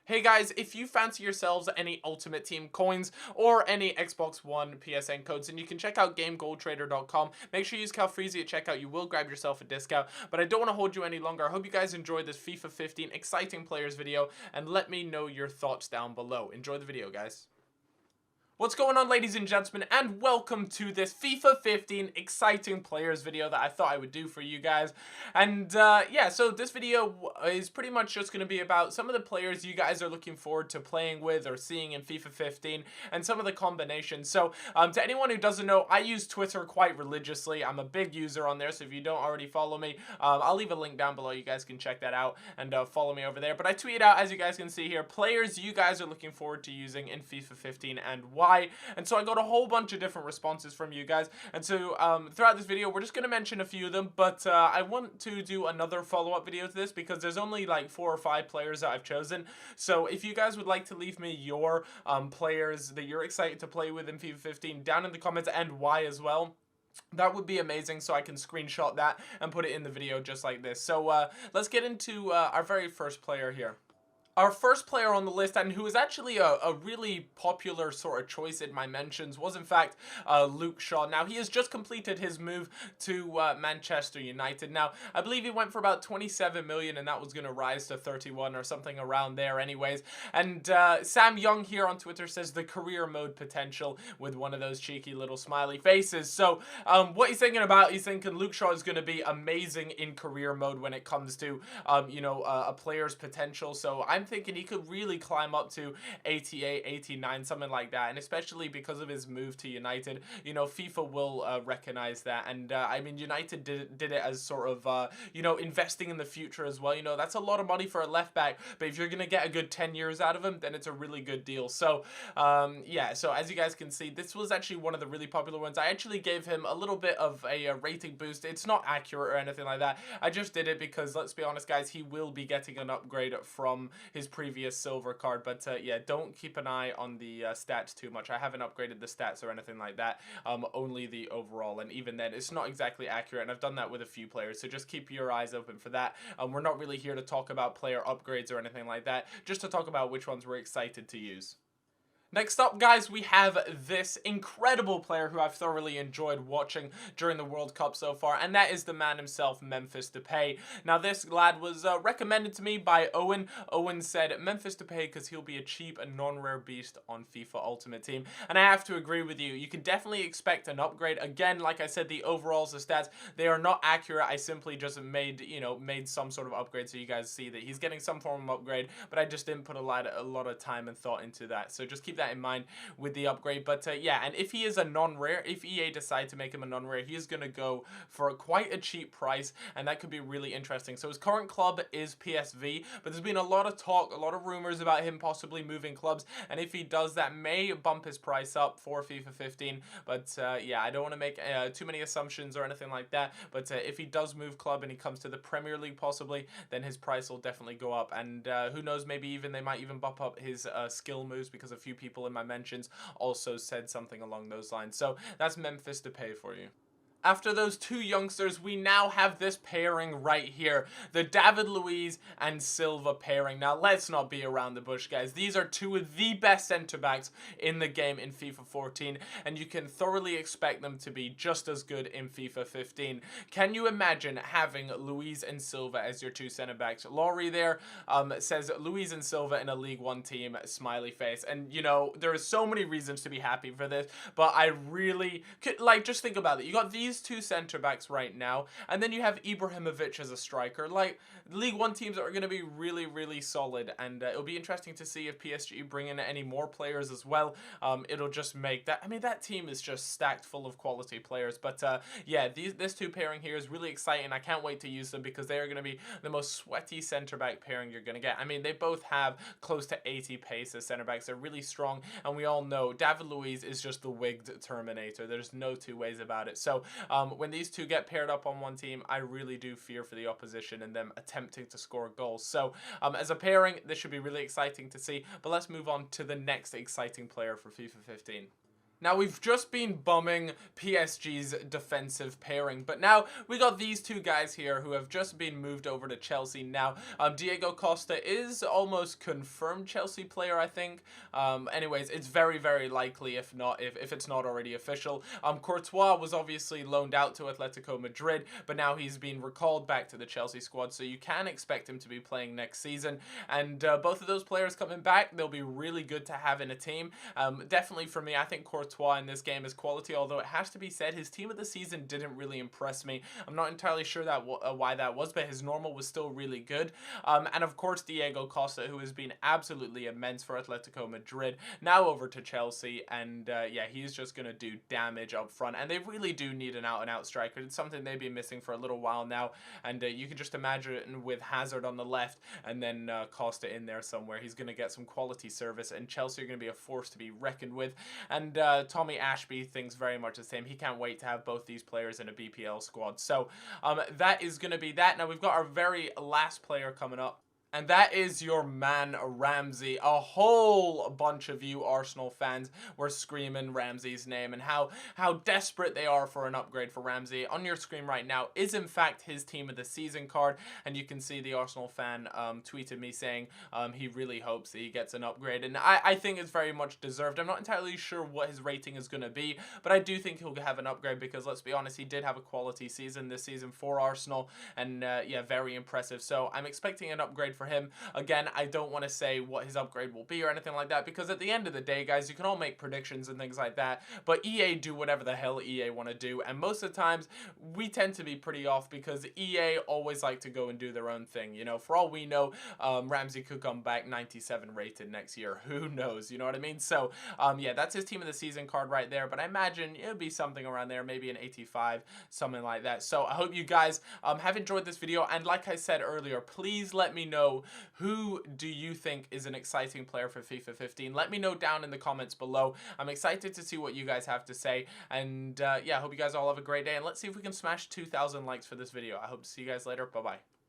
Hey guys, if you fancy yourselves any Ultimate Team coins or any Xbox One PSN codes, then you can check out GameGoldTrader.com. Make sure you use calfreezy at checkout. You will grab yourself a discount. But I don't want to hold you any longer. I hope you guys enjoyed this FIFA 15 exciting players video, and let me know your thoughts down below. Enjoy the video, guys. What's going on, ladies and gentlemen, and welcome to this FIFA 15 exciting players video that I thought I would do for you guys. And yeah, so this video is pretty much just going to be about some of the players you guys are looking forward to playing with or seeing in FIFA 15 and some of the combinations. So to anyone who doesn't know, I use Twitter quite religiously. I'm a big user on there, so if you don't already follow me, I'll leave a link down below. You guys can check that out and follow me over there. But I tweet out, as you guys can see here, players you guys are looking forward to using in FIFA 15 and why. And so I got a whole bunch of different responses from you guys, and so throughout this video we're just going to mention a few of them, but I want to do another follow-up video to this because there's only like 4 or 5 players that I've chosen. So if you guys would like to leave me your players that you're excited to play with in FIFA 15 down in the comments, and why as well, that would be amazing, so I can screenshot that and put it in the video just like this. So let's get into our very first player here. Our first player on the list, and who is actually a really popular sort of choice in my mentions, was in fact Luke Shaw. Now, he has just completed his move to Manchester United. Now, I believe he went for about 27 million, and that was going to rise to 31 or something around there anyways. And Sam Young here on Twitter says the career mode potential with one of those cheeky little smiley faces. So what he's thinking about, he's thinking Luke Shaw is going to be amazing in career mode when it comes to, a player's potential. So I'm thinking he could really climb up to 88, 89, something like that. And especially because of his move to United, you know, FIFA will recognize that. And I mean, United did it as sort of, investing in the future as well. You know, that's a lot of money for a left back, but if you're going to get a good 10 years out of him, then it's a really good deal. So, yeah, so as you guys can see, this was actually one of the really popular ones. I actually gave him a little bit of a rating boost. It's not accurate or anything like that. I just did it because, let's be honest, guys, he will be getting an upgrade from his previous silver card. But yeah, don't keep an eye on the stats too much. I haven't upgraded the stats or anything like that, only the overall, and even then it's not exactly accurate, and I've done that with a few players, so just keep your eyes open for that. We're not really here to talk about player upgrades or anything like that, just to talk about which ones we're excited to use. Next up, guys, we have this incredible player who I've thoroughly enjoyed watching during the World Cup so far, and that is the man himself, NepentheZ. Now, this lad was recommended to me by Owen. Owen said NepentheZ because he'll be a cheap and non-rare beast on FIFA Ultimate Team, and I have to agree with you. You can definitely expect an upgrade. Again, like I said, the overalls, the stats, they are not accurate. I simply just made some sort of upgrade so you guys see that he's getting some form of upgrade, but I just didn't put a lot of time and thought into that. So just keep that in mind with the upgrade. But yeah, and if he is a non-rare, if EA decide to make him a non-rare, he is going to go for quite a cheap price, and that could be really interesting. So his current club is PSV, but there's been a lot of talk, a lot of rumors about him possibly moving clubs, and if he does, that may bump his price up for FIFA 15. But yeah, I don't want to make too many assumptions or anything like that, but if he does move club and he comes to the Premier League possibly, then his price will definitely go up. And who knows, maybe even they might even bump up his skill moves, because a few people in my mentions also said something along those lines. So that's NepentheZ for you. After those two youngsters, we now have this pairing right here, the David Luiz and Silva pairing. Now, let's not be around the bush, guys. These are two of the best centre-backs in the game in FIFA 14, and you can thoroughly expect them to be just as good in FIFA 15. Can you imagine having Luiz and Silva as your two centre-backs? Laurie there says Luiz and Silva in a League One team, smiley face. And, you know, there are so many reasons to be happy for this, but I really could, like, just think about it. You got these two center backs right now, and then you have Ibrahimovic as a striker. Like, League One teams are going to be really, really solid, and it'll be interesting to see if PSG bring in any more players as well. It'll just make that, I mean, that team is just stacked full of quality players. But yeah, this two pairing here is really exciting. I can't wait to use them because they are going to be the most sweaty center back pairing you're going to get. I mean, they both have close to 80 pace as center backs. They're really strong, and we all know David Luiz is just the wigged Terminator. There's no two ways about it. So when these two get paired up on one team, I really do fear for the opposition and them attempting to score goals. So as a pairing, this should be really exciting to see. But let's move on to the next exciting player for FIFA 15. Now, we've just been bumming PSG's defensive pairing, but now we got these two guys here who have just been moved over to Chelsea now. Diego Costa is almost confirmed Chelsea player, I think. Anyways, it's very, very likely if it's not already official. Courtois was obviously loaned out to Atletico Madrid, but now he's been recalled back to the Chelsea squad, so you can expect him to be playing next season. And both of those players coming back, they'll be really good to have in a team. Definitely for me, I think Courtois in this game is quality, although it has to be said his team of the season didn't really impress me. I'm not entirely sure that why that was, but his normal was still really good. And of course Diego Costa, who has been absolutely immense for Atletico Madrid, now over to Chelsea, and yeah, he's just gonna do damage up front, and they really do need an out-and-out striker. It's something they've been missing for a little while now, and you can just imagine it with Hazard on the left and then Costa in there somewhere. He's gonna get some quality service, and Chelsea are gonna be a force to be reckoned with. And Tommy Ashby thinks very much the same. He can't wait to have both these players in a BPL squad. So that is going to be that. Now we've got our very last player coming up. And that is your man, Ramsey. A whole bunch of you Arsenal fans were screaming Ramsey's name and how desperate they are for an upgrade for Ramsey. On your screen right now is, in fact, his team of the season card. And you can see the Arsenal fan tweeted me saying he really hopes that he gets an upgrade. And I think it's very much deserved. I'm not entirely sure what his rating is going to be, but I do think he'll have an upgrade because, let's be honest, he did have a quality season this season for Arsenal. And, yeah, very impressive. So I'm expecting an upgrade for him. Again, I don't want to say what his upgrade will be or anything like that, because at the end of the day, guys, you can all make predictions and things like that, but EA do whatever the hell EA want to do, and most of the times we tend to be pretty off because EA always like to go and do their own thing. You know, for all we know, Ramsey could come back 97 rated next year. Who knows? You know what I mean? So yeah, that's his team of the season card right there, but I imagine it would be something around there, maybe an 85, something like that. So I hope you guys have enjoyed this video, and like I said earlier, please let me know, who do you think is an exciting player for FIFA 15? Let me know down in the comments below. I'm excited to see what you guys have to say. And yeah, I hope you guys all have a great day. And let's see if we can smash 2,000 likes for this video. I hope to see you guys later. Bye-bye.